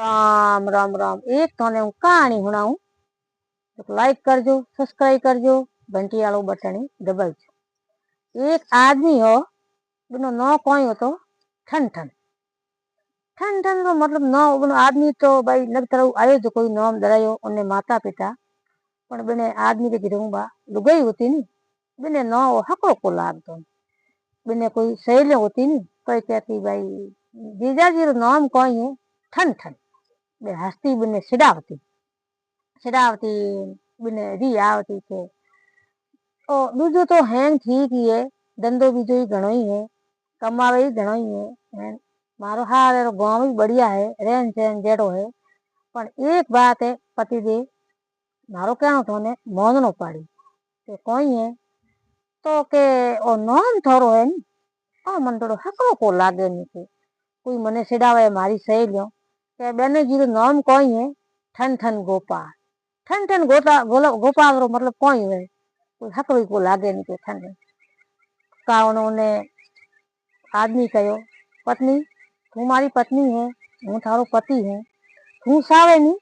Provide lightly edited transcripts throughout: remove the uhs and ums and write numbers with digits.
राम राम राम। एक थाने हूँ कहानी सुनाऊं तो लाइक करजो, सब्सक्राइब करजो, घंटी वालो बटन दबाइजो। एक आदमी हो, बिनो नो कोई हो तो ठन ठन ठन ठन तो मतलब नो बिनो आदमी तो भाई नग तरह आयो जो कोई नाम दरायो उन्हें माता पिता पण बिने आदमी के गिरूं बा लुगाई होती नी बिने नो हको को लागतो बिने कोई सहेली होती नी कोई कहती भाई जीजा जी रो नाम कोई है ठन ठन बे हस्ती बिने सिडावती सिडावती बिने री आवती थे। ओ दूजो तो हैंग ठीक ही है, धंधो बीजो ही घणो ही है, कमावे ही घणो ही है। मारो हाल गाँव भी बढ़िया है, रहन सहन जेड़ो है। पण एक बात है पति देव मारो कहनो थोने मोननो पाड़ी के कोई है तो के ओ नाम थोरो है नी ओ मन थोड़ो हकड़ो को लागे नी के कोई मने सिडावे मारी सहेलियों के बेने जी नाम कोई है ठन ठन गोपाल। ठन ठन गोपाल रो मतलब कोई है कोई हकड़ो को लागे नी के ठन का उन्होंने आदमी कहो पत्नी तू मारी पत्नी है हूँ थारो पति है तू सावे नी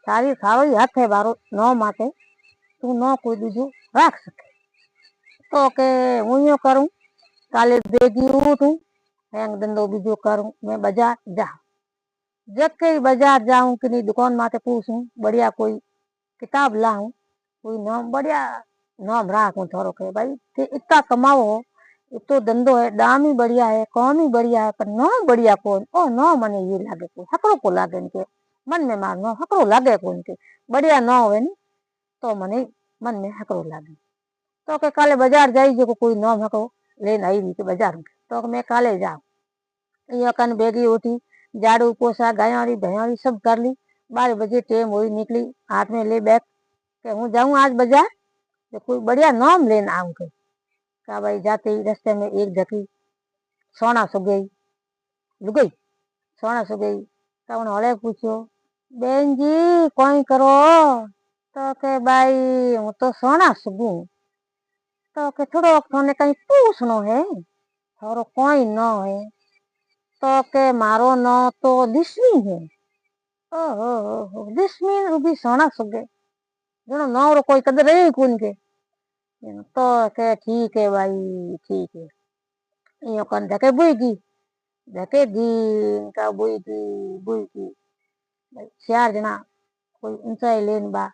थारी थारो ही हाथ है बारो नौ माते तू नौ कोई दूजो राख सके तो के हूँ यो करूँ काले बेगी उठूं हैंग धंधो बीजो करूँ मैं बाजार जा जब के बाजार जाऊं कि नहीं दुकान माते पूछूं बढ़िया कोई किताब लाऊं कोई नाम बढ़िया नाम राखूं थोड़ो के भाई कि इतना कमाओ हो इतो धंधो है दाम ही बढ़िया है कौम ही बढ़िया है पर नाम बढ़िया कौन ओ नो मने ये लागे कोई हकड़ो को लागे के मन में मार नो हकड़ो लागे कौन के बढ़िया न होवे नी तो मने मन में हकड़ो लागे तो के काले बाजार जाई जो कोई नाम हकड़ो लेन आई रही बाजार में तो मैं काले जाऊं ये कन बेगी उठी झाड़ू पोछा गायारी भैयारी सब कर ली 12 बजे टेम हुई निकली हाथ में ले बैग के हूँ जाऊं आज बाजार तो कोई बढ़िया नाम लेन आऊं के का भाई जाते ही रास्ते में एक झकी सोना सो गई लुगई सोना सो गई तो उन्हें हले पूछो बेन जी कोई करो तो के भाई हूँ तो सोना सुगू तो के थोड़ो थाने कहीं पूछनो है थारो कोई न है तो के मारो न तो दिस्मी है ओहो दिस्मी रूबी सोना सुगे जनो न रो कोई कदर रही कौन के तो के ठीक है भाई ठीक है यो कन धके बुईगी धके दी का बुईगी चार जना कोई ऊंचाई लेन बा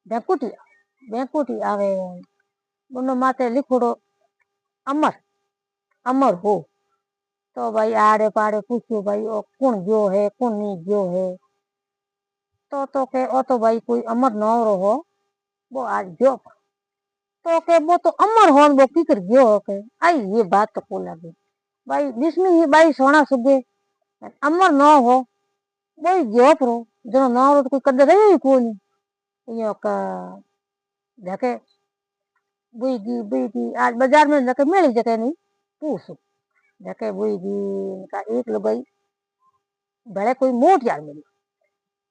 बेकुटी आवे बुनो माते लिखोड़ो अमर अमर हो तो भाई आड़े पाड़े पूछो भाई ओ कौन गयो है कौन नहीं गयो है तो के ओ तो भाई कोई अमर न हो वो आज गयो तो के वो तो अमर हो वो की कर गयो हो के आई ये बात तो को लगे भाई जिसमें ही भाई सोना सुगे अमर न हो वही गयो प्रो जो न हो तो कोई कदर रही कोनी यो का धके बुईगी आज बाजार में धके मिली जके नहीं पूछो धके बुईगी का एक लुगाई भले कोई मोट यार मिली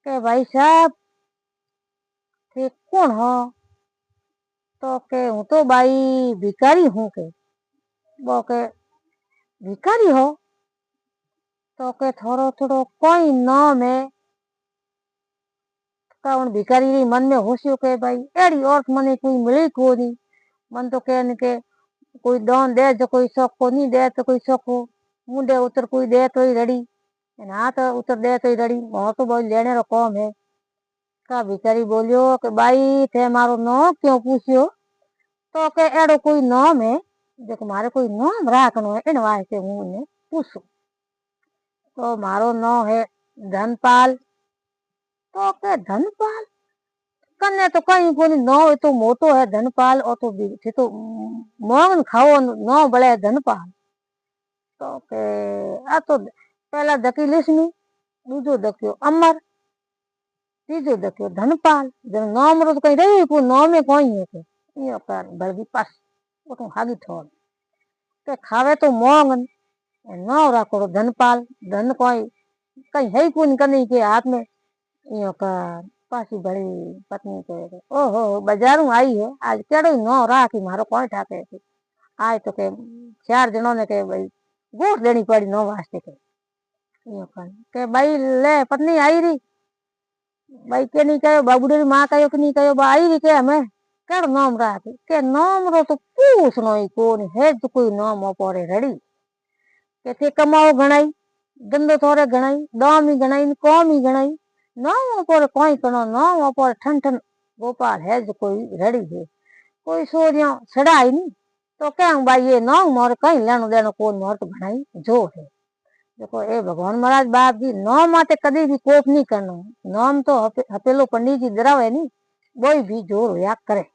के भाई साहब थे कौन हो तो के हूँ तो भाई भिखारी हूँ के वो के भिखारी हो तो के थोड़ो थोड़ो कोई नाम है का भिखारी मन में होशियो के भाई एड़ी औरत मने कोई मिली कोनी मन तो कहने के कोई दान दे जो कोई शौक को नहीं दे तो कोई शौक हो मुंडे उतर कोई दे तो ही रड़ी हाथ उतर दे तो ही रड़ी वहां तो बहुत लेने रो कौम है का भिखारी बोलियो कि भाई थे मारो नाम क्यों पूछियो तो के एड़ो कोई नाम है जो मारे कोई नाम राखनो है इन वास्ते हूँ ने पूछू तो मारो नाम है धनपाल तो के धनपाल कन्ने तो कहीं कोनी नो तो मोटो है धनपाल और तो मोहन खाओ नो बड़े धनपाल तो के आ तो पहला धकी लिस्मी दूजो धक्यो अमर तीजो धक्यो धनपाल जब नाम रो तो कहीं रही को नाम में कोई है के यो कर बलगी पास वो तो हागी थोड़ के खावे तो मोहन नो राखो धनपाल धन कोई कहीं है कोनी कने के हाथ में यो कर पासी बड़ी पत्नी के ओहो बाजारू आई है आज केड़ो नो राखी मारो कोई ठाके आज तो के 4 जनों ने के भाई गोट देनी पड़ी नो वास्ते के यो के भाई ले पत्नी आई रही भाई के नहीं कहो बाबूडे री मां कहो कि नहीं कहो बा आई रही के हमें केड़ नाम राख के नाम रो तो पूछनो ही कोनी है तो कोई नाम ओपरे रड़ी के थे कमाओ गणाई धंधो थोड़े गणाई दाम ही गणाई कौम ही गणाई नाम ओपरे कोई कनो नाम ओपरे ठन ठन गोपाल है जो कोई रड़ी है कोई सोरिया सड़ाई नहीं तो क्या भाई ये नाम मोर कहीं लेनो देनो कोन मोर तो गणाई जो है देखो ए भगवान महाराज बाप जी नाम माते कदी भी कोप नहीं करनो नाम तो हपेलो पंडित जी दरावे नहीं कोई भी जोर या करे।